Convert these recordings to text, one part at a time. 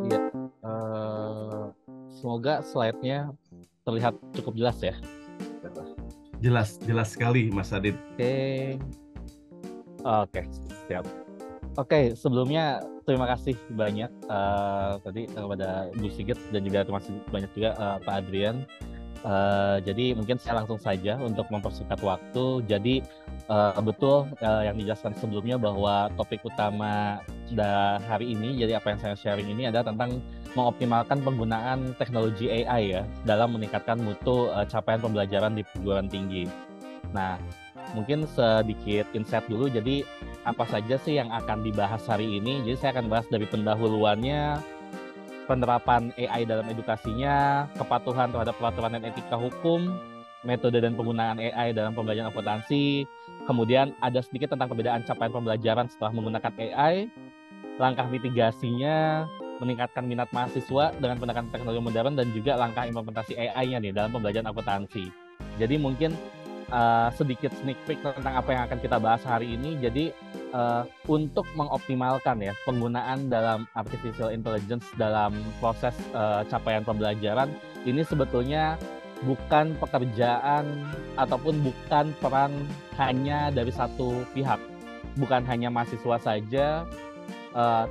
Iya, semoga slide-nya terlihat cukup jelas ya. Jelas, jelas sekali Mas Adit. Oke, siap. Oke, sebelumnya terima kasih banyak tadi kepada Bu Sigit dan juga terima kasih banyak juga Pak Adrian. Jadi mungkin saya langsung saja untuk mempersingkat waktu. Jadi betul yang dijelaskan sebelumnya bahwa topik utama hari ini, jadi apa yang saya sharing ini adalah tentang mengoptimalkan penggunaan teknologi AI ya dalam meningkatkan mutu capaian pembelajaran di perguruan tinggi. Nah, mungkin sedikit insight dulu. Jadi apa saja sih yang akan dibahas hari ini? Jadi saya akan bahas dari pendahuluannya, penerapan AI dalam edukasinya, kepatuhan terhadap peraturan dan etika hukum, metode dan penggunaan AI dalam pembelajaran akuntansi, kemudian ada sedikit tentang perbedaan capaian pembelajaran setelah menggunakan AI, langkah mitigasinya, meningkatkan minat mahasiswa dengan pendekatan teknologi modern, dan juga langkah implementasi AI-nya nih dalam pembelajaran akuntansi. Jadi mungkin sedikit sneak peek tentang apa yang akan kita bahas hari ini. Jadi untuk mengoptimalkan ya penggunaan dalam artificial intelligence dalam proses capaian pembelajaran ini sebetulnya bukan pekerjaan ataupun bukan peran hanya dari satu pihak, bukan hanya mahasiswa saja,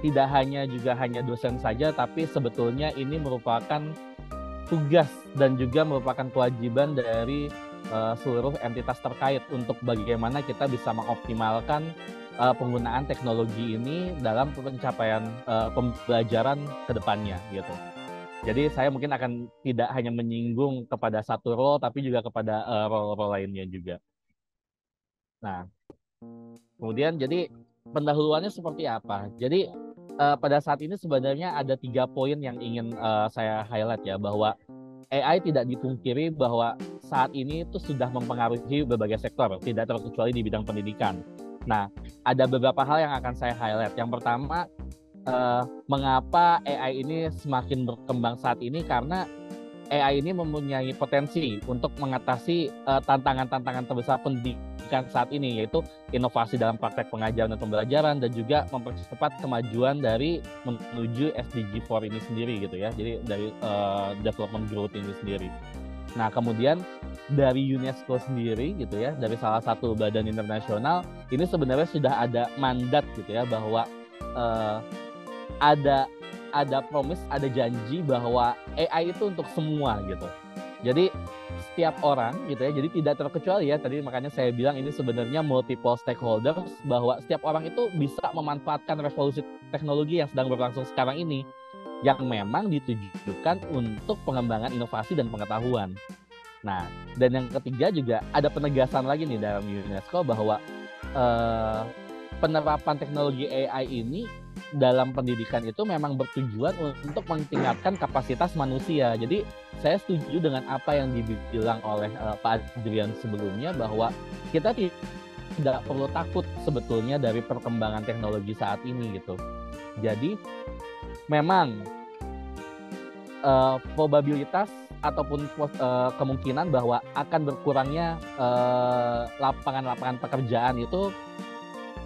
tidak hanya dosen saja, tapi sebetulnya ini merupakan tugas dan juga merupakan kewajiban dari seluruh entitas terkait untuk bagaimana kita bisa mengoptimalkan penggunaan teknologi ini dalam pencapaian pembelajaran ke depannya gitu. Jadi saya mungkin akan tidak hanya menyinggung kepada satu role tapi juga kepada role-role lainnya juga. Nah, kemudian jadi pendahuluannya seperti apa? Jadi pada saat ini sebenarnya ada 3 poin yang ingin saya highlight ya, bahwa AI tidak dipungkiri bahwa saat ini itu sudah mempengaruhi berbagai sektor, tidak terkecuali di bidang pendidikan. Nah, ada beberapa hal yang akan saya highlight. Yang pertama, mengapa AI ini semakin berkembang saat ini, karena AI ini mempunyai potensi untuk mengatasi tantangan-tantangan terbesar pendidikan saat ini, yaitu inovasi dalam praktek pengajaran dan pembelajaran, dan juga mempercepat kemajuan dari menuju SDG 4 ini sendiri gitu ya, jadi dari development growth ini sendiri. Nah, kemudian dari UNESCO sendiri gitu ya, dari salah satu badan internasional, ini sebenarnya sudah ada mandat gitu ya, bahwa ada promise, ada janji bahwa AI itu untuk semua gitu. Jadi setiap orang gitu ya, jadi tidak terkecuali ya, tadi makanya saya bilang ini sebenarnya multiple stakeholders, bahwa setiap orang itu bisa memanfaatkan revolusi teknologi yang sedang berlangsung sekarang ini, yang memang ditujukan untuk pengembangan inovasi dan pengetahuan. Nah, dan yang ketiga juga ada penegasan lagi nih dalam UNESCO bahwa penerapan teknologi AI ini dalam pendidikan itu memang bertujuan untuk meningkatkan kapasitas manusia. Jadi saya setuju dengan apa yang dibilang oleh Pak Adrian sebelumnya, bahwa kita tidak perlu takut sebetulnya dari perkembangan teknologi saat ini gitu. Jadi memang probabilitas ataupun kemungkinan bahwa akan berkurangnya lapangan-lapangan pekerjaan itu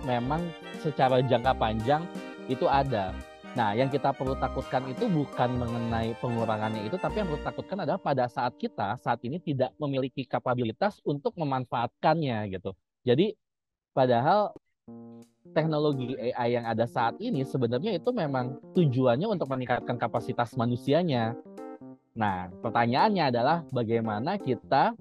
memang secara jangka panjang itu ada. Nah, yang kita perlu takutkan itu bukan mengenai pengurangannya itu, tapi yang perlu takutkan adalah pada saat kita saat ini tidak memiliki kapabilitas untuk memanfaatkannya gitu. Jadi padahal teknologi AI yang ada saat ini sebenarnya itu memang tujuannya untuk meningkatkan kapasitas manusianya. Nah, pertanyaannya adalah bagaimana kita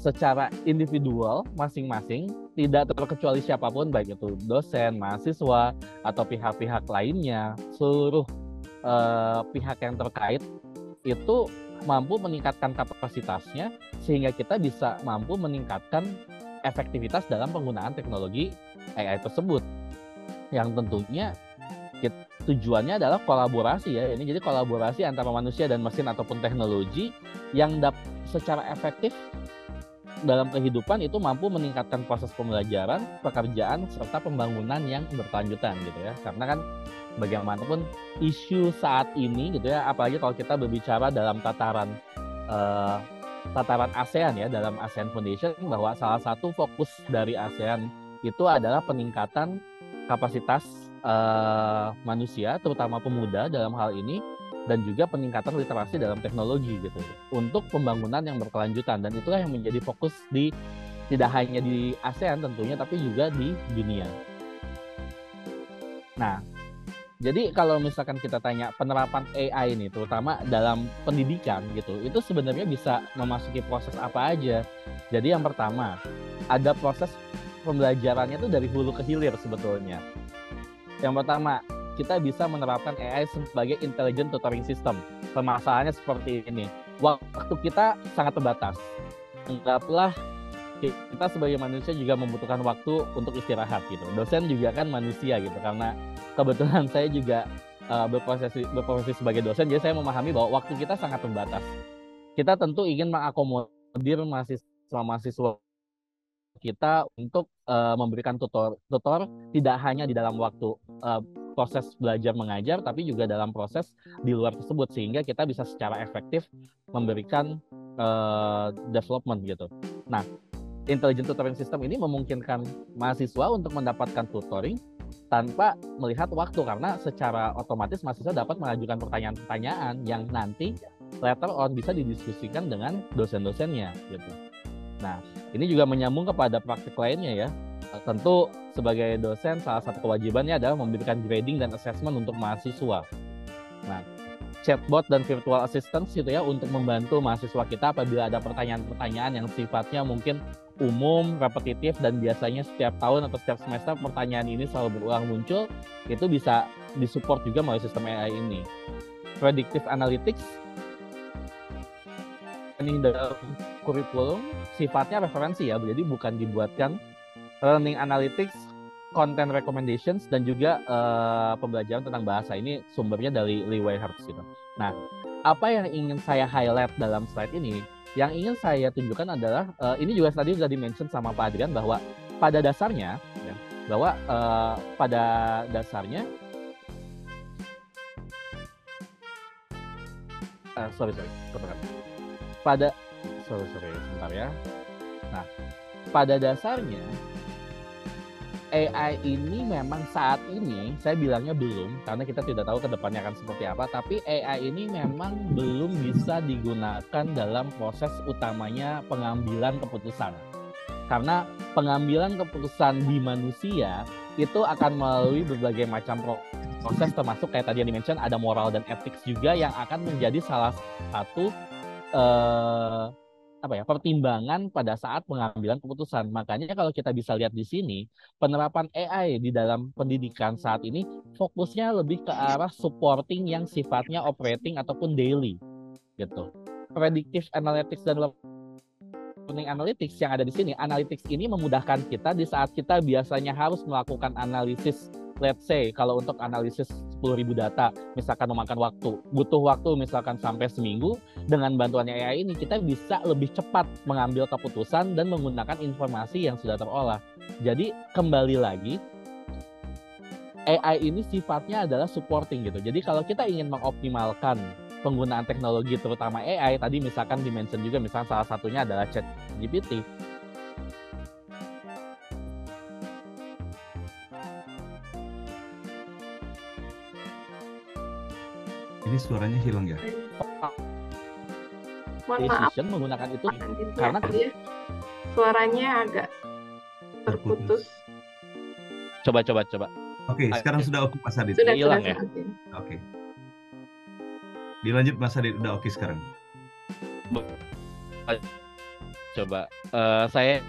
secara individual masing-masing, tidak terkecuali siapapun, baik itu dosen, mahasiswa, atau pihak-pihak lainnya, seluruh pihak yang terkait itu mampu meningkatkan kapasitasnya sehingga kita bisa mampu meningkatkan efektivitas dalam penggunaan teknologi AI tersebut, yang tentunya tujuannya adalah kolaborasi ya. Ini jadi kolaborasi antara manusia dan mesin ataupun teknologi yang secara efektif dalam kehidupan itu mampu meningkatkan proses pembelajaran, pekerjaan, serta pembangunan yang berkelanjutan gitu ya. Karena kan bagaimanapun isu saat ini gitu ya, apalagi kalau kita berbicara dalam tataran tataran ASEAN ya, dalam ASEAN Foundation, bahwa salah satu fokus dari ASEAN itu adalah peningkatan kapasitas manusia, terutama pemuda dalam hal ini, dan juga peningkatan literasi dalam teknologi gitu, untuk pembangunan yang berkelanjutan. Dan itulah yang menjadi fokus tidak hanya di ASEAN tentunya, tapi juga di dunia. Nah, jadi kalau misalkan kita tanya penerapan AI ini, terutama dalam pendidikan gitu, itu sebenarnya bisa memasuki proses apa aja. Jadi yang pertama, ada proses pembelajarannya itu dari hulu ke hilir sebetulnya. Yang pertama, kita bisa menerapkan AI sebagai intelligent tutoring system. Permasalahannya seperti ini, waktu kita sangat terbatas. Anggaplah kita sebagai manusia juga membutuhkan waktu untuk istirahat gitu. Dosen juga kan manusia gitu, karena kebetulan saya juga berprofesi sebagai dosen, jadi saya memahami bahwa waktu kita sangat terbatas. Kita tentu ingin mengakomodir mahasiswa kita untuk memberikan tutor tidak hanya di dalam waktu proses belajar mengajar, tapi juga dalam proses di luar tersebut, sehingga kita bisa secara efektif memberikan development gitu. Nah, Intelligent Tutoring System ini memungkinkan mahasiswa untuk mendapatkan tutoring tanpa melihat waktu, karena secara otomatis mahasiswa dapat mengajukan pertanyaan-pertanyaan yang nanti later on bisa didiskusikan dengan dosen-dosennya gitu. Nah, ini juga menyambung kepada praktik lainnya ya. Tentu sebagai dosen salah satu kewajibannya adalah memberikan grading dan assessment untuk mahasiswa. Nah, chatbot dan virtual assistant gitu ya, untuk membantu mahasiswa kita apabila ada pertanyaan-pertanyaan yang sifatnya mungkin umum, repetitif, dan biasanya setiap tahun atau setiap semester pertanyaan ini selalu berulang muncul, itu bisa disupport juga melalui sistem AI ini. Predictive analytics ini dalam kurikulum sifatnya referensi ya, jadi bukan dibuatkan. Learning analytics, content recommendations, dan juga pembelajaran tentang bahasa, ini sumbernya dari Lee Wei-Hertz gitu. Nah, apa yang ingin saya highlight dalam slide ini, yang ingin saya tunjukkan adalah ini juga tadi sudah di-mention sama Pak Adrian, bahwa pada dasarnya ya, sebentar ya. Nah, pada dasarnya AI ini memang saat ini saya bilangnya belum, karena kita tidak tahu ke depannya akan seperti apa, tapi AI ini memang belum bisa digunakan dalam proses utamanya pengambilan keputusan. Karena pengambilan keputusan di manusia itu akan melalui berbagai macam proses, termasuk kayak tadi yang di-mention ada moral dan ethics juga, yang akan menjadi salah satu pertimbangan pada saat pengambilan keputusan. Makanya kalau kita bisa lihat di sini, penerapan AI di dalam pendidikan saat ini fokusnya lebih ke arah supporting yang sifatnya operating ataupun daily gitu. Predictive analytics dan learning analytics yang ada di sini, analytics ini memudahkan kita di saat kita biasanya harus melakukan analisis. Let's say kalau untuk analisis 10.000 data, misalkan memakan butuh waktu misalkan sampai seminggu, dengan bantuannya AI ini kita bisa lebih cepat mengambil keputusan dan menggunakan informasi yang sudah terolah. Jadi kembali lagi, AI ini sifatnya adalah supporting gitu. Jadi kalau kita ingin mengoptimalkan penggunaan teknologi terutama AI, tadi misalkan di-mention juga, misalkan salah satunya adalah ChatGPT. Ini suaranya hilang ya? Mohon maaf, menggunakan itu karena suaranya agak terputus. Coba. Oke, sekarang sudah oke Mas Adit. Sudah hilang ya? Oke. Dilanjut Mas Adit, udah oke sekarang. Coba saya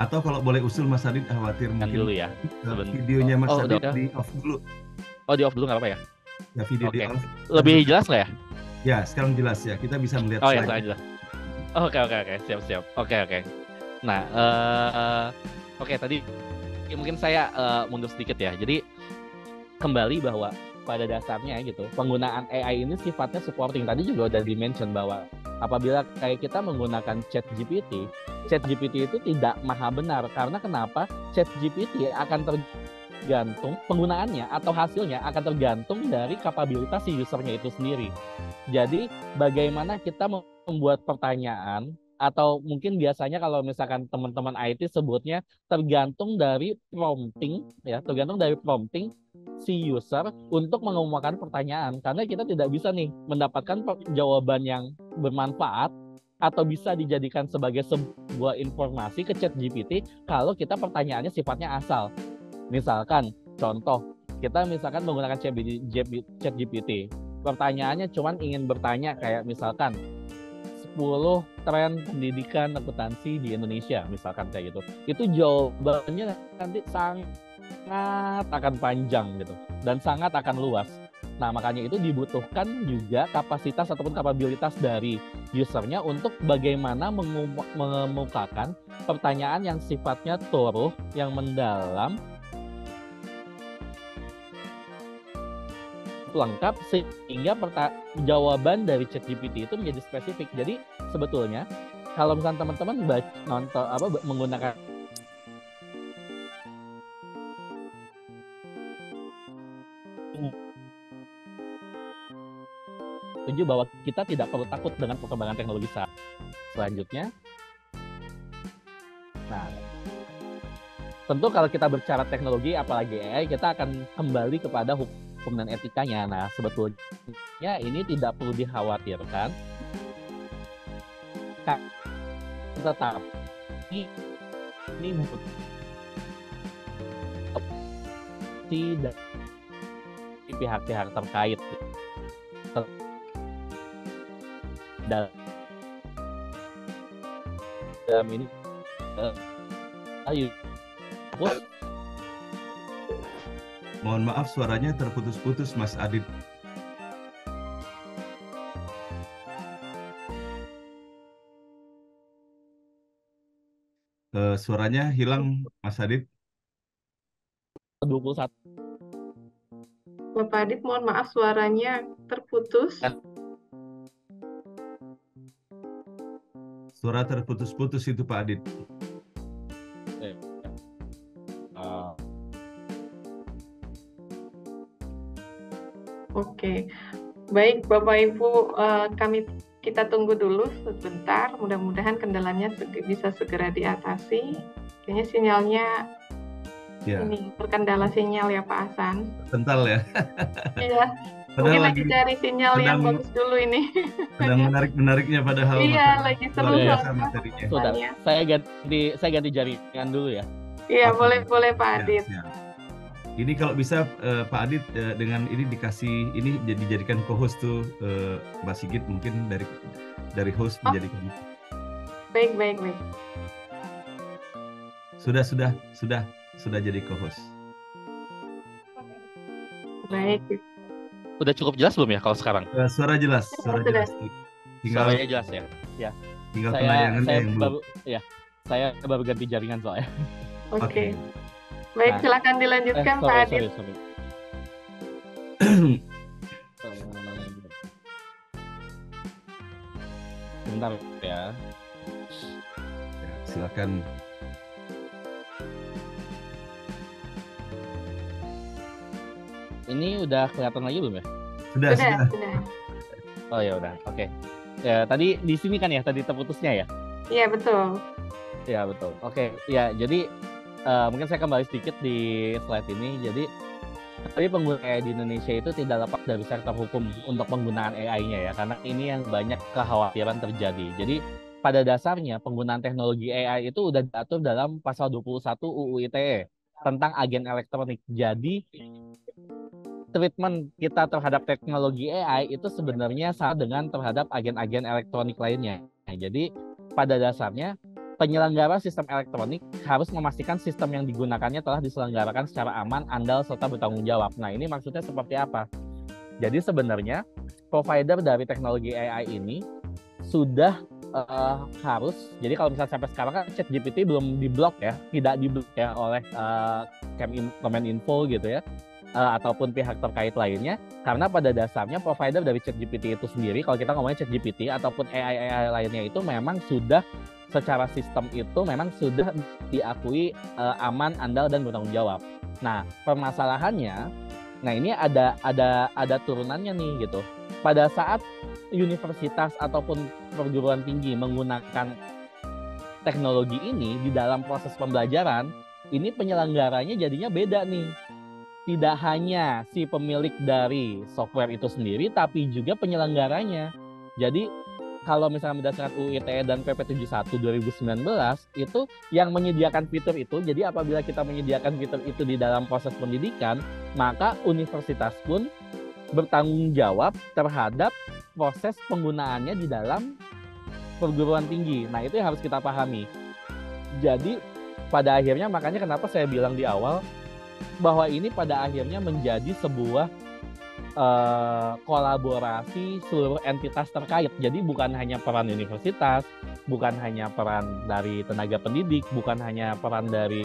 atau kalau boleh usul Mas Adit, khawatir mungkin dulu ya. Videonya Mas Adit di off dulu. Oh, di off dulu nggak apa ya? Ya, video di off. Lebih jelas nggak ya? Ya, sekarang jelas ya. Kita bisa melihat. Oh ya, sekarang jelas. Oke. Siap. Oke. Nah, tadi mungkin saya mundur sedikit ya. Jadi kembali bahwa pada dasarnya gitu, penggunaan AI ini sifatnya supporting. Tadi juga udah di-mention bahwa apabila kayak kita menggunakan ChatGPT itu tidak maha benar. Karena kenapa? ChatGPT akan tergantung penggunaannya atau hasilnya akan tergantung dari kapabilitas si usernya itu sendiri. Jadi bagaimana kita membuat pertanyaan, atau mungkin biasanya kalau misalkan teman-teman IT sebutnya tergantung dari prompting, ya, tergantung dari prompting si user untuk mengemukakan pertanyaan. Karena kita tidak bisa nih mendapatkan jawaban yang bermanfaat atau bisa dijadikan sebagai sebuah informasi ke ChatGPT kalau kita pertanyaannya sifatnya asal. Misalkan contoh, kita misalkan menggunakan ChatGPT. Pertanyaannya cuman ingin bertanya kayak misalkan 10 tren pendidikan akuntansi di Indonesia, misalkan kayak gitu. Itu jawabannya nanti sangat akan panjang gitu dan sangat akan luas. Nah, makanya itu dibutuhkan juga kapasitas ataupun kapabilitas dari usernya untuk bagaimana mengemukakan pertanyaan yang sifatnya thorough, yang mendalam, lengkap, sehingga jawaban dari ChatGPT itu menjadi spesifik. Jadi sebetulnya kalau misalnya teman-teman menggunakan setuju bahwa kita tidak perlu takut dengan perkembangan teknologi saat selanjutnya. Nah, tentu kalau kita bicara teknologi apalagi AI, kita akan kembali kepada hukum dan etikanya. Nah, sebetulnya ini tidak perlu dikhawatirkan. Tetapi ini tidak pihak-pihak terkait dalam ini. Ayo. Mohon maaf suaranya terputus-putus Mas Adit. Suaranya hilang Mas Adit. 21. Bapak Adit, mohon maaf suaranya terputus. Suara terputus-putus itu Pak Adit. Oke, baik Bapak Ibu, kita tunggu dulu sebentar. Mudah-mudahan kendalanya bisa segera diatasi. Kayaknya sinyalnya ini terkendala sinyal ya Pak Hasan. Kental ya. Iya. Mungkin lagi cari sinyal yang bagus dulu ini. Sedang menarik-menariknya padahal. Iya, lagi seru materinya. Saya ganti jaringan dulu ya. Iya, boleh Pak Adit. Ya. Ini kalau bisa Pak Adit dengan ini dikasih ini dijadikan co-host tuh Mbak Sigit, mungkin dari host menjadikan. Baik. Sudah jadi co-host. Baik. Udah cukup jelas belum ya kalau sekarang? Suara jelas. Suaranya jelas ya. Ya. Tinggal penayangannya yang belum. Saya baru ganti jaringan soalnya. Oke. Baik, silakan dilanjutkan Pak Adit. Sorry. Bentar ya. Silakan. Ini udah kelihatan lagi belum ya? Sudah. Oh ya udah, oke. Ya, tadi di sini kan ya, tadi terputusnya ya? Iya, betul. Ya, betul. Oke, ya jadi mungkin saya kembali sedikit di slide ini. Jadi pengguna AI di Indonesia itu tidak lepas dari sektor hukum untuk penggunaan AI-nya ya, karena ini yang banyak kekhawatiran terjadi. Jadi pada dasarnya penggunaan teknologi AI itu udah diatur dalam pasal 21 UU ITE tentang agen elektronik. Jadi treatment kita terhadap teknologi AI itu sebenarnya sama dengan terhadap agen-agen elektronik lainnya. Jadi pada dasarnya penyelenggara sistem elektronik harus memastikan sistem yang digunakannya telah diselenggarakan secara aman, andal, serta bertanggung jawab. Nah, ini maksudnya seperti apa? Jadi sebenarnya provider dari teknologi AI ini sudah harus, jadi kalau misalnya sampai sekarang kan ChatGPT belum diblok ya, tidak diblok ya oleh Kemeninfo gitu ya, ataupun pihak terkait lainnya, karena pada dasarnya provider dari ChatGPT itu sendiri, kalau kita ngomongin ChatGPT ataupun AI lainnya itu memang sudah secara sistem itu memang sudah diakui aman, andal, dan bertanggung jawab. Nah, permasalahannya, nah ini ada turunannya nih gitu. Pada saat universitas ataupun perguruan tinggi menggunakan teknologi ini di dalam proses pembelajaran, ini penyelenggaranya jadinya beda nih. Tidak hanya si pemilik dari software itu sendiri, tapi juga penyelenggaranya. Jadi kalau misalnya berdasarkan UU ITE dan PP 71 2019 itu yang menyediakan fitur itu, jadi apabila kita menyediakan fitur itu di dalam proses pendidikan, maka universitas pun bertanggung jawab terhadap proses penggunaannya di dalam perguruan tinggi. Nah, itu yang harus kita pahami. Jadi pada akhirnya makanya kenapa saya bilang di awal bahwa ini pada akhirnya menjadi sebuah kolaborasi seluruh entitas terkait. Jadi bukan hanya peran universitas, bukan hanya peran dari tenaga pendidik, bukan hanya peran dari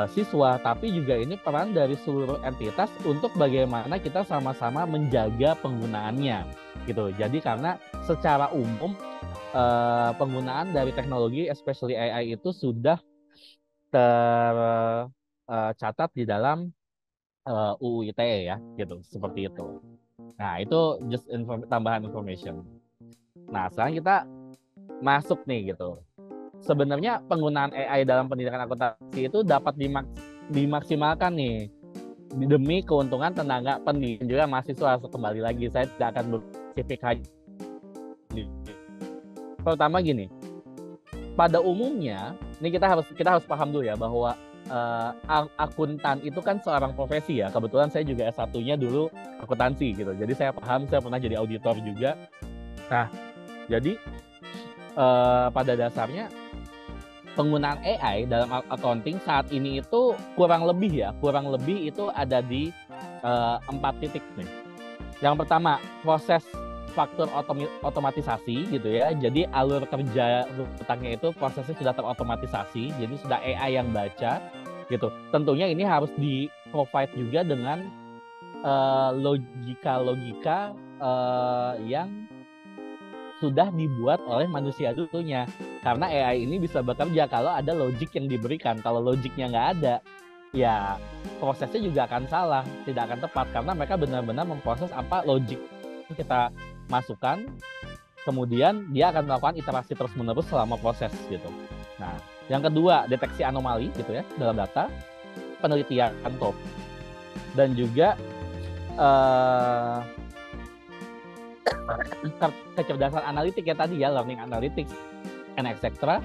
siswa, tapi juga ini peran dari seluruh entitas untuk bagaimana kita sama-sama menjaga penggunaannya gitu. Jadi karena secara umum penggunaan dari teknologi, especially AI itu sudah tercatat di dalam UU ITE ya, gitu, seperti itu. Nah, itu just tambahan information. Nah, sekarang kita masuk nih gitu. Sebenarnya penggunaan AI dalam pendidikan akuntansi itu dapat dimaksimalkan nih demi keuntungan tenaga pendidik juga mahasiswa. Kembali lagi, saya tidak akan berspesifik aja. Pertama gini, pada umumnya, ini kita harus paham dulu ya bahwa akuntan itu kan seorang profesi ya. Kebetulan saya juga S1-nya dulu akuntansi gitu. Jadi saya paham, saya pernah jadi auditor juga. Nah, jadi pada dasarnya penggunaan AI dalam accounting saat ini itu kurang lebih itu ada di 4 titik nih. Yang pertama, proses faktor otomatisasi gitu ya. Jadi alur kerja hutangnya itu prosesnya sudah terotomatisasi, jadi sudah AI yang baca gitu. Tentunya ini harus di-provide juga dengan logika-logika yang sudah dibuat oleh manusia dulunya. Karena AI ini bisa bekerja kalau ada logik yang diberikan. Kalau logiknya nggak ada, ya prosesnya juga akan salah, tidak akan tepat. Karena mereka benar-benar memproses apa logik kita masukkan, kemudian dia akan melakukan iterasi terus-menerus selama proses gitu. Nah, yang kedua, deteksi anomali gitu ya dalam data, penelitian top, dan juga kecerdasan analitik ya tadi ya, learning analytics and etc.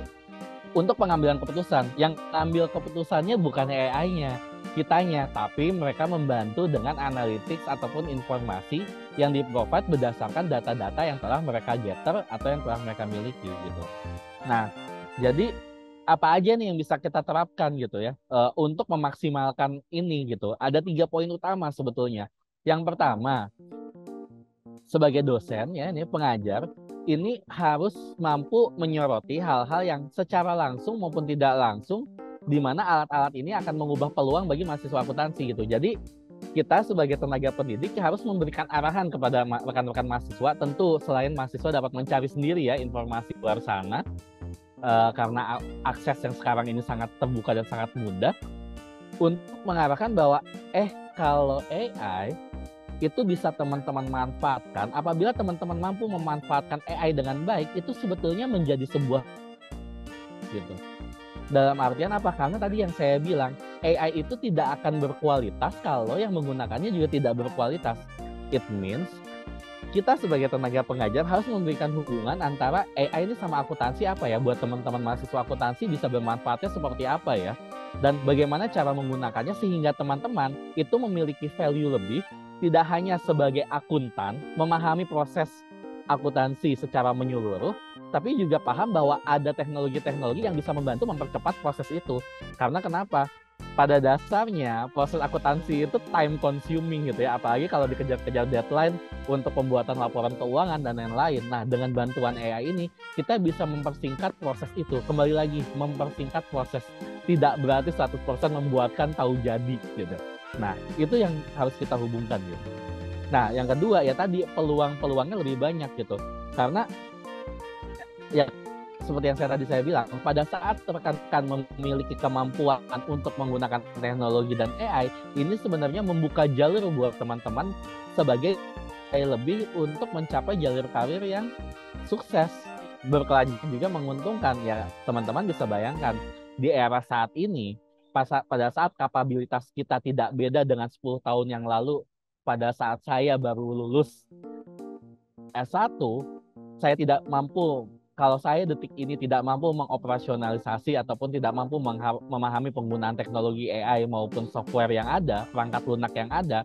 Untuk pengambilan keputusan. Yang ambil keputusannya bukan AI-nya, kitanya, tapi mereka membantu dengan analytics ataupun informasi yang di-provide berdasarkan data-data yang telah mereka gather atau yang telah mereka miliki gitu. Nah, jadi apa aja nih yang bisa kita terapkan gitu ya untuk memaksimalkan ini gitu. Ada 3 poin utama sebetulnya. Yang pertama, sebagai dosen ya, ini pengajar, ini harus mampu menyoroti hal-hal yang secara langsung maupun tidak langsung di mana alat-alat ini akan mengubah peluang bagi mahasiswa akuntansi gitu. Jadi kita sebagai tenaga pendidik harus memberikan arahan kepada rekan-rekan mahasiswa. Tentu selain mahasiswa dapat mencari sendiri ya informasi luar sana, karena akses yang sekarang ini sangat terbuka dan sangat mudah, untuk mengarahkan bahwa kalau AI itu bisa teman-teman manfaatkan, apabila teman-teman mampu memanfaatkan AI dengan baik, itu sebetulnya menjadi sebuah gitu. Dalam artian apa? Karena tadi yang saya bilang, AI itu tidak akan berkualitas kalau yang menggunakannya juga tidak berkualitas. It means kita sebagai tenaga pengajar harus memberikan hubungan antara AI ini sama akuntansi apa ya, buat teman-teman mahasiswa akuntansi bisa bermanfaatnya seperti apa ya, dan bagaimana cara menggunakannya sehingga teman-teman itu memiliki value lebih, tidak hanya sebagai akuntan memahami proses akuntansi secara menyeluruh, tapi juga paham bahwa ada teknologi-teknologi yang bisa membantu mempercepat proses itu. Karena kenapa? Pada dasarnya proses akuntansi itu time consuming gitu ya, apalagi kalau dikejar-kejar deadline untuk pembuatan laporan keuangan dan lain-lain. Nah, dengan bantuan AI ini kita bisa mempersingkat proses itu. Kembali lagi, mempersingkat proses, tidak berarti 100% membuatkan tahu jadi gitu. Nah, itu yang harus kita hubungkan gitu. Nah, yang kedua ya tadi peluang-peluangnya lebih banyak gitu. Karena ya seperti yang saya bilang, pada saat rekan-rekan memiliki kemampuan untuk menggunakan teknologi dan AI, ini sebenarnya membuka jalur buat teman-teman sebagai lebih untuk mencapai jalur karir yang sukses, berkelanjutan juga menguntungkan. Ya teman-teman bisa bayangkan di era saat ini, pada saat kapabilitas kita tidak beda dengan 10 tahun yang lalu, pada saat saya baru lulus S1, saya tidak mampu, kalau saya detik ini tidak mampu mengoperasionalisasi ataupun tidak mampu memahami penggunaan teknologi AI maupun software yang ada, perangkat lunak yang ada,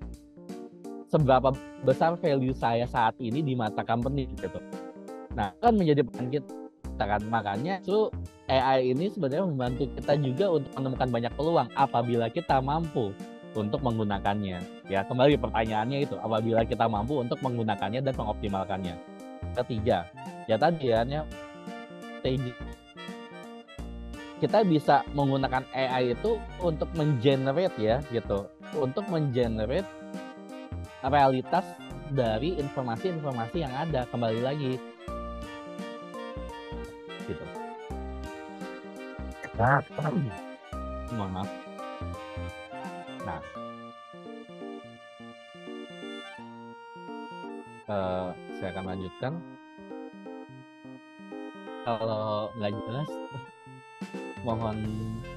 seberapa besar value saya saat ini di mata company gitu. Nah, kan menjadi pertanyaan kita kan, makanya itu AI ini sebenarnya membantu kita juga untuk menemukan banyak peluang apabila kita mampu untuk menggunakannya. Ya, kembali pertanyaannya itu, apabila kita mampu untuk menggunakannya dan mengoptimalkannya. Ketiga, ya tadi ya, kita bisa menggunakan AI itu untuk mengenerate ya gitu, untuk mengenerate realitas dari informasi-informasi yang ada, kembali lagi gitu. Mohon maaf. Nah, saya akan lanjutkan. Kalau nggak jelas, mohon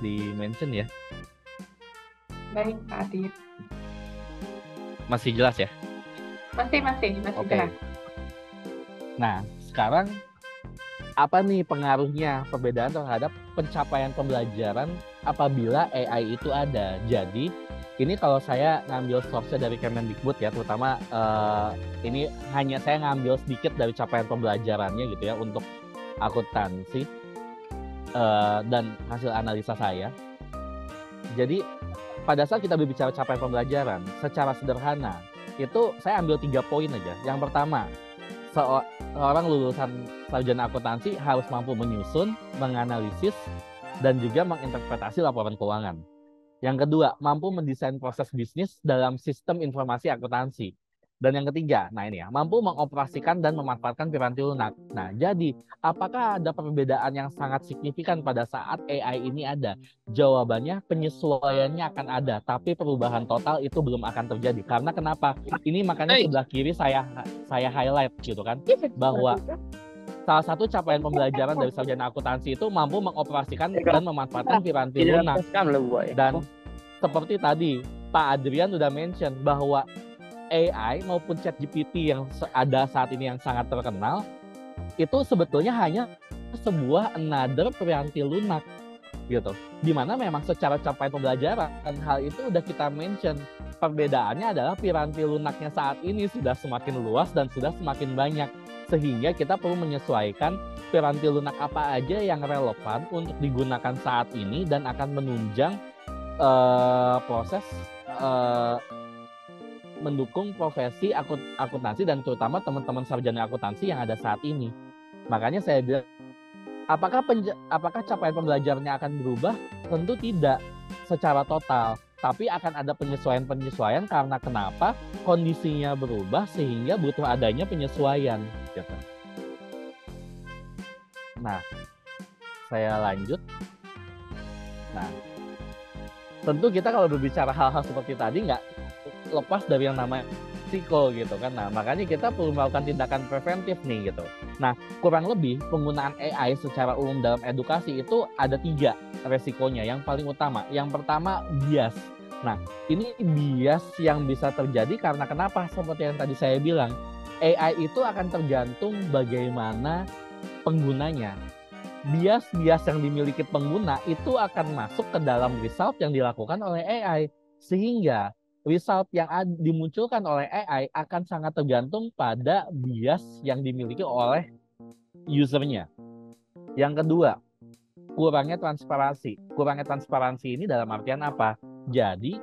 di-mention ya. Baik, Pak Adit. Masih jelas ya? Masih Oke. jelas. Nah, sekarang apa nih pengaruhnya perbedaan terhadap pencapaian pembelajaran apabila AI itu ada? Jadi, ini kalau saya ngambil source-nya dari Kemendikbud ya, terutama ini hanya saya ngambil sedikit dari capaian pembelajarannya gitu ya untuk akuntansi dan hasil analisa saya. Jadi pada saat kita berbicara capaian pembelajaran, secara sederhana itu saya ambil 3 poin aja. Yang pertama, seorang lulusan sarjana akuntansi harus mampu menyusun, menganalisis, dan juga menginterpretasi laporan keuangan. Yang kedua, mampu mendesain proses bisnis dalam sistem informasi akuntansi. Dan yang ketiga, nah ini ya, mampu mengoperasikan dan memanfaatkan piranti lunak. Nah, jadi apakah ada perbedaan yang sangat signifikan pada saat AI ini ada? Jawabannya, penyesuaiannya akan ada, tapi perubahan total itu belum akan terjadi. Karena kenapa? Ini makanya sebelah kiri saya highlight gitu kan, bahwa salah satu capaian pembelajaran dari sarjana akuntansi itu mampu mengoperasikan dan memanfaatkan piranti lunak. Dan seperti tadi Pak Adrian sudah mention bahwa AI maupun ChatGPT yang ada saat ini yang sangat terkenal itu sebetulnya hanya sebuah another piranti lunak gitu. Dimana memang secara capaian pembelajaran hal itu udah kita mention. Perbedaannya adalah piranti lunaknya saat ini sudah semakin luas dan sudah semakin banyak, sehingga kita perlu menyesuaikan piranti lunak apa aja yang relevan untuk digunakan saat ini dan akan menunjang proses mendukung profesi akuntansi dan terutama teman-teman sarjana akuntansi yang ada saat ini. Makanya saya bilang, apakah capaian pembelajarannya akan berubah? Tentu tidak secara total, tapi akan ada penyesuaian-penyesuaian karena kenapa? Kondisinya berubah sehingga butuh adanya penyesuaian. Gitu. Nah, saya lanjut. Nah, tentu kita kalau berbicara hal-hal seperti tadi nggak lepas dari yang namanya risiko gitu kan. Nah, makanya kita perlu melakukan tindakan preventif nih gitu. Nah, kurang lebih penggunaan AI secara umum dalam edukasi itu ada 3 resikonya. Yang paling utama, yang pertama bias. Nah, ini bias yang bisa terjadi karena kenapa? Seperti yang tadi saya bilang, AI itu akan tergantung bagaimana penggunanya. Bias-bias yang dimiliki pengguna itu akan masuk ke dalam result yang dilakukan oleh AI. Sehingga result yang dimunculkan oleh AI akan sangat tergantung pada bias yang dimiliki oleh usernya. Yang kedua, kurangnya transparansi. Kurangnya transparansi ini dalam artian apa? Jadi,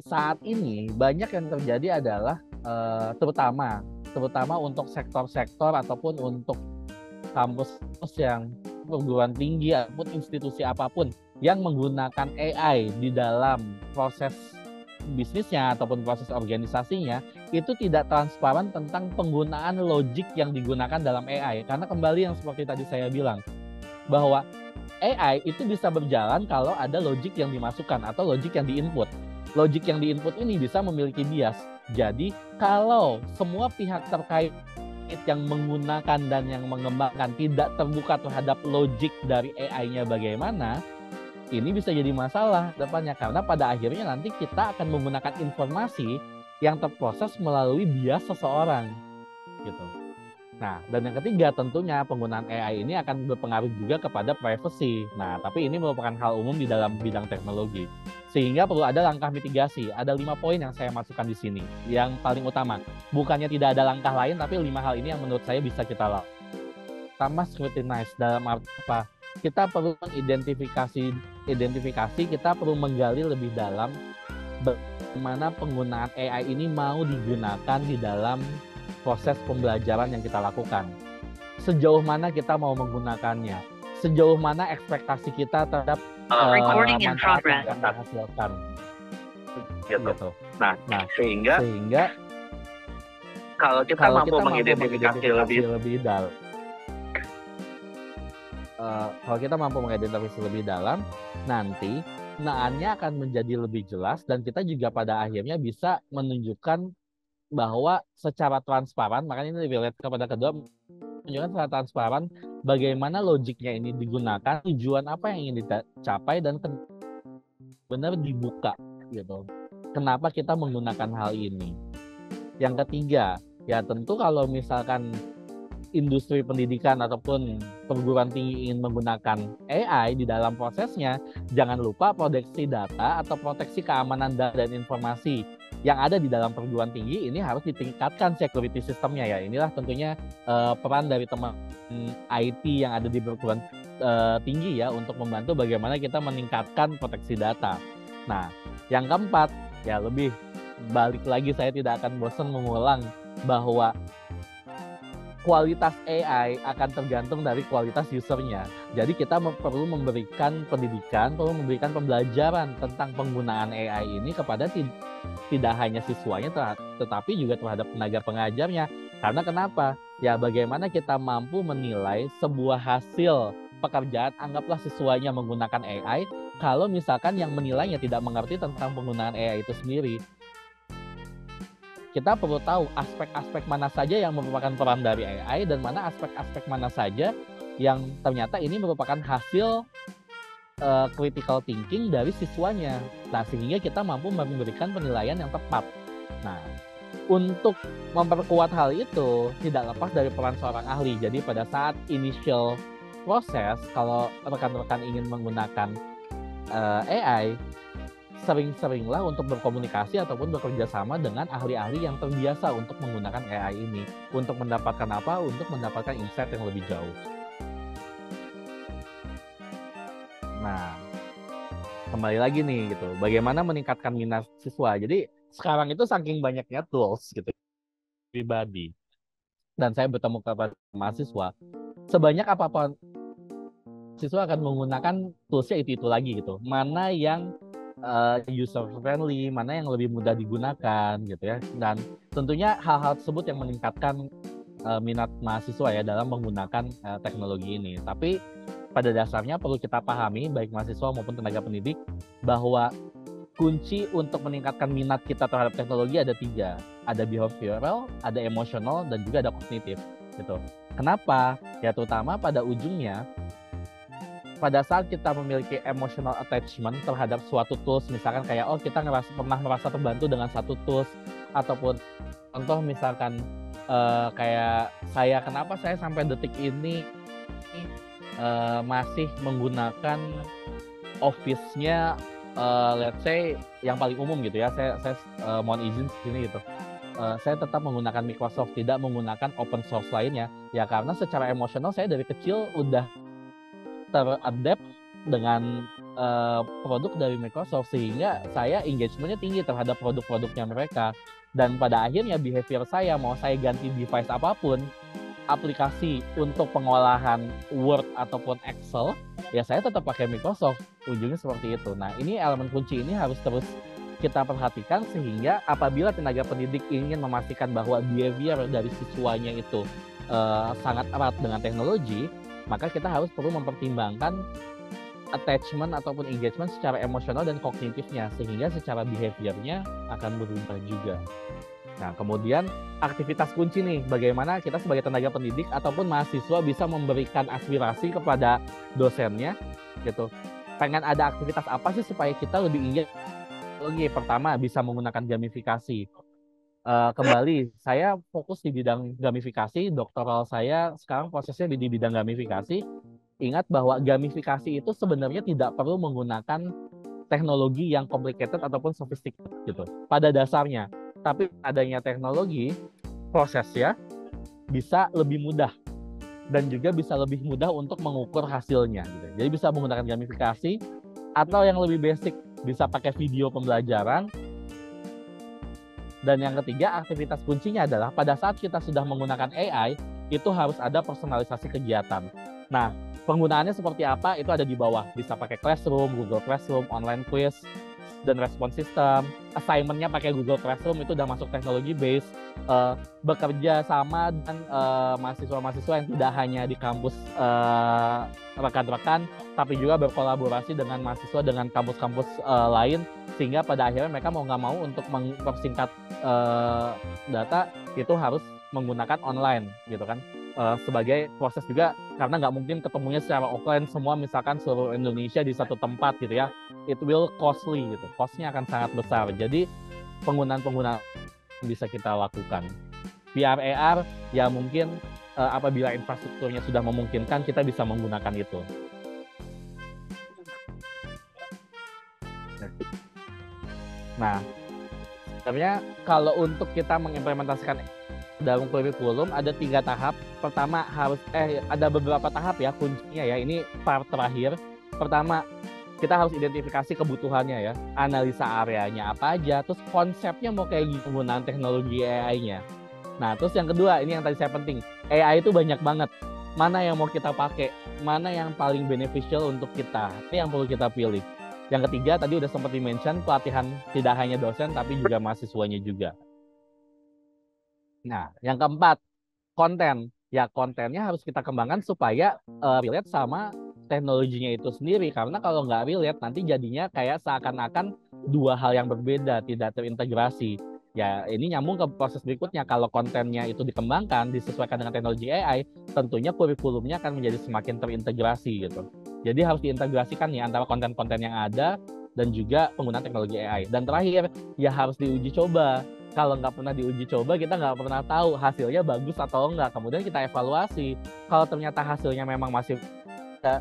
saat ini banyak yang terjadi adalah terutama untuk sektor-sektor ataupun untuk kampus yang perguruan tinggi ataupun institusi apapun yang menggunakan AI di dalam proses bisnisnya ataupun proses organisasinya, itu tidak transparan tentang penggunaan logik yang digunakan dalam AI. Karena kembali yang seperti tadi saya bilang, bahwa AI itu bisa berjalan kalau ada logik yang dimasukkan atau logik yang diinput. logik yang diinput ini bisa memiliki bias. Jadi kalau semua pihak terkait yang menggunakan dan yang mengembangkan tidak terbuka terhadap logik dari AI-nya bagaimana, ini bisa jadi masalah depannya, karena pada akhirnya nanti kita akan menggunakan informasi yang terproses melalui bias seseorang gitu. Nah, dan yang ketiga tentunya penggunaan AI ini akan berpengaruh juga kepada privacy. Nah, tapi ini merupakan hal umum di dalam bidang teknologi. Sehingga perlu ada langkah mitigasi. Ada 5 poin yang saya masukkan di sini. Yang paling utama, bukannya tidak ada langkah lain, tapi 5 hal ini yang menurut saya bisa kita lakukan. Pertama, scrutinize. Dalam arti apa? Kita perlu mengidentifikasi, kita perlu menggali lebih dalam bagaimana penggunaan AI ini mau digunakan di dalam proses pembelajaran yang kita lakukan. Sejauh mana kita mau menggunakannya, sejauh mana ekspektasi kita terhadap recording in manfaat progress. yang akan dihasilkan. Gitu. Nah, sehingga kalau kita mampu mengidentifikasi lebih dalam, kalau kita mampu mengidentifikasi lebih dalam, nanti penggunaannya akan menjadi lebih jelas dan kita juga pada akhirnya bisa menunjukkan bahwa secara transparan, makanya ini relate kepada kedua, menunjukkan secara transparan bagaimana logiknya ini digunakan, tujuan apa yang ingin dicapai, dan benar dibuka gitu. Kenapa kita menggunakan hal ini? Yang ketiga, ya tentu kalau misalkan industri pendidikan ataupun perguruan tinggi ingin menggunakan AI di dalam prosesnya, jangan lupa proteksi data atau proteksi keamanan data dan informasi yang ada di dalam perguruan tinggi ini harus ditingkatkan security sistemnya ya. Inilah tentunya peran dari teman IT yang ada di perguruan tinggi ya untuk membantu bagaimana kita meningkatkan proteksi data. Nah, yang keempat ya lebih balik lagi, saya tidak akan bosan mengulang bahwa kualitas AI akan tergantung dari kualitas usernya. Jadi kita perlu memberikan pendidikan, perlu memberikan pembelajaran tentang penggunaan AI ini kepada tidak hanya siswanya, tetapi juga terhadap tenaga pengajarnya. Karena kenapa? Ya bagaimana kita mampu menilai sebuah hasil pekerjaan, anggaplah siswanya menggunakan AI, kalau misalkan yang menilainya tidak mengerti tentang penggunaan AI itu sendiri. Kita perlu tahu aspek-aspek mana saja yang merupakan peran dari AI dan mana aspek-aspek mana saja yang ternyata ini merupakan hasil critical thinking dari siswanya. Nah, sehingga kita mampu memberikan penilaian yang tepat. Nah, untuk memperkuat hal itu tidak lepas dari peran seorang ahli. Jadi pada saat initial proses, kalau rekan-rekan ingin menggunakan AI, sering-seringlah untuk berkomunikasi ataupun bekerja sama dengan ahli-ahli yang terbiasa untuk menggunakan AI ini. Untuk mendapatkan apa? Untuk mendapatkan insight yang lebih jauh. Nah, kembali lagi nih gitu. Bagaimana meningkatkan minat siswa? Jadi sekarang itu saking banyaknya tools gitu pribadi. Dan saya bertemu kepada mahasiswa, sebanyak apapun siswa akan menggunakan toolsnya itu lagi gitu. Mana yang user friendly, mana yang lebih mudah digunakan gitu ya. Dan tentunya hal-hal tersebut yang meningkatkan minat mahasiswa ya dalam menggunakan teknologi ini. Tapi pada dasarnya perlu kita pahami baik mahasiswa maupun tenaga pendidik bahwa kunci untuk meningkatkan minat kita terhadap teknologi ada 3. Ada behavioral, ada emosional, dan juga ada kognitif gitu. Kenapa? Ya terutama pada ujungnya, pada saat kita memiliki emotional attachment terhadap suatu tools, misalkan kayak kita pernah merasa terbantu dengan satu tools, ataupun contoh misalkan kayak saya, kenapa saya sampai detik ini masih menggunakan Office-nya let's say yang paling umum gitu ya, saya mohon izin sini gitu. Saya tetap menggunakan Microsoft, tidak menggunakan open source lainnya. Ya karena secara emosional saya dari kecil udah teradapt dengan produk dari Microsoft, sehingga saya engagement-nya tinggi terhadap produk-produknya mereka. Dan pada akhirnya behavior saya, mau saya ganti device apapun, aplikasi untuk pengolahan Word ataupun Excel, ya saya tetap pakai Microsoft. Ujungnya seperti itu. Nah, ini elemen kunci ini harus terus kita perhatikan, sehingga apabila tenaga pendidik ingin memastikan bahwa behavior dari siswanya itu sangat erat dengan teknologi, maka kita harus perlu mempertimbangkan attachment ataupun engagement secara emosional dan kognitifnya, sehingga secara behaviornya akan berubah juga. Nah, kemudian aktivitas kunci nih, bagaimana kita sebagai tenaga pendidik ataupun mahasiswa bisa memberikan aspirasi kepada dosennya gitu. Pengen ada aktivitas apa sih supaya kita lebih engage? Pertama, bisa menggunakan gamifikasi. Kembali, saya fokus di bidang gamifikasi, doktoral saya sekarang prosesnya di bidang gamifikasi. Ingat bahwa gamifikasi itu sebenarnya tidak perlu menggunakan teknologi yang complicated ataupun sophisticated gitu pada dasarnya. Tapi adanya teknologi, prosesnya bisa lebih mudah dan juga bisa lebih mudah untuk mengukur hasilnya gitu. Jadi bisa menggunakan gamifikasi atau yang lebih basic bisa pakai video pembelajaran. Dan yang ketiga, aktivitas kuncinya adalah pada saat kita sudah menggunakan AI, itu harus ada personalisasi kegiatan. Nah, penggunaannya seperti apa itu ada di bawah. Bisa pakai Classroom, Google Classroom, online quiz, dan respon sistem. Assignment-nya pakai Google Classroom, itu udah masuk teknologi base. Bekerja sama dengan mahasiswa-mahasiswa yang tidak hanya di kampus rekan-rekan, tapi juga berkolaborasi dengan mahasiswa dengan kampus-kampus lain, sehingga pada akhirnya mereka mau nggak mau untuk mempersingkat data itu harus menggunakan online gitu kan, sebagai proses juga, karena nggak mungkin ketemunya secara offline semua, misalkan seluruh Indonesia di satu tempat gitu ya, it will costly gitu, cost-nya akan sangat besar. Jadi penggunaan bisa kita lakukan. VR AR ya mungkin apabila infrastrukturnya sudah memungkinkan kita bisa menggunakan itu. Nah, sebenarnya kalau untuk kita mengimplementasikan dalam kurikulum ada 3 tahap. Pertama harus ada beberapa tahap ya kuncinya ya. Ini part terakhir. Pertama, kita harus identifikasi kebutuhannya ya, analisa areanya apa aja, terus konsepnya mau kayak gitu penggunaan teknologi AI-nya. Nah, terus yang kedua, ini yang tadi saya penting, AI itu banyak banget. Mana yang mau kita pakai, mana yang paling beneficial untuk kita, ini yang perlu kita pilih. Yang ketiga, tadi udah sempat di-mention, pelatihan tidak hanya dosen, tapi juga mahasiswanya juga. Nah, yang keempat, konten. Ya, kontennya harus kita kembangkan supaya relate sama teknologinya itu sendiri. Karena kalau nggak relate, nanti jadinya kayak seakan-akan 2 hal yang berbeda, tidak terintegrasi. Ya, ini nyambung ke proses berikutnya. Kalau kontennya itu dikembangkan, disesuaikan dengan teknologi AI, tentunya kurikulumnya akan menjadi semakin terintegrasi gitu. Jadi harus diintegrasikan nih antara konten-konten yang ada dan juga penggunaan teknologi AI. Dan terakhir, ya harus diuji coba. Kalau nggak pernah diuji coba, kita nggak pernah tahu hasilnya bagus atau enggak. Kemudian kita evaluasi. Kalau ternyata hasilnya memang masih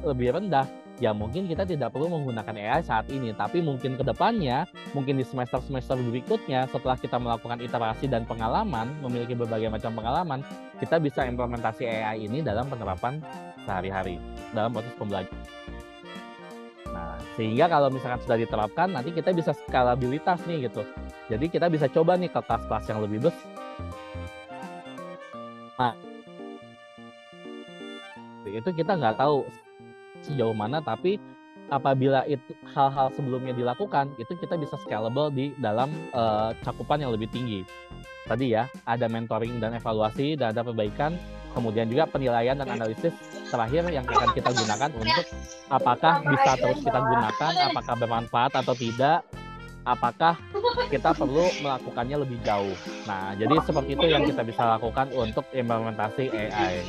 lebih rendah, ya mungkin kita tidak perlu menggunakan AI saat ini. Tapi mungkin ke depannya, mungkin di semester-semester berikutnya, setelah kita melakukan iterasi dan pengalaman, memiliki berbagai macam pengalaman, kita bisa implementasi AI ini dalam penerapan sehari-hari, dalam proses pembelajaran. Nah, sehingga kalau misalkan sudah diterapkan, nanti kita bisa skalabilitas nih gitu. Jadi kita bisa coba nih ke kelas-kelas yang lebih besar. Nah, itu kita nggak tahu sejauh mana, tapi apabila itu hal-hal sebelumnya dilakukan, itu kita bisa scalable di dalam cakupan yang lebih tinggi. Tadi ya, ada mentoring dan evaluasi, dan ada perbaikan, kemudian juga penilaian dan analisis terakhir yang akan kita gunakan untuk apakah bisa terus kita gunakan, apakah bermanfaat atau tidak, apakah kita perlu melakukannya lebih jauh. Nah, jadi seperti itu yang kita bisa lakukan untuk implementasi AI.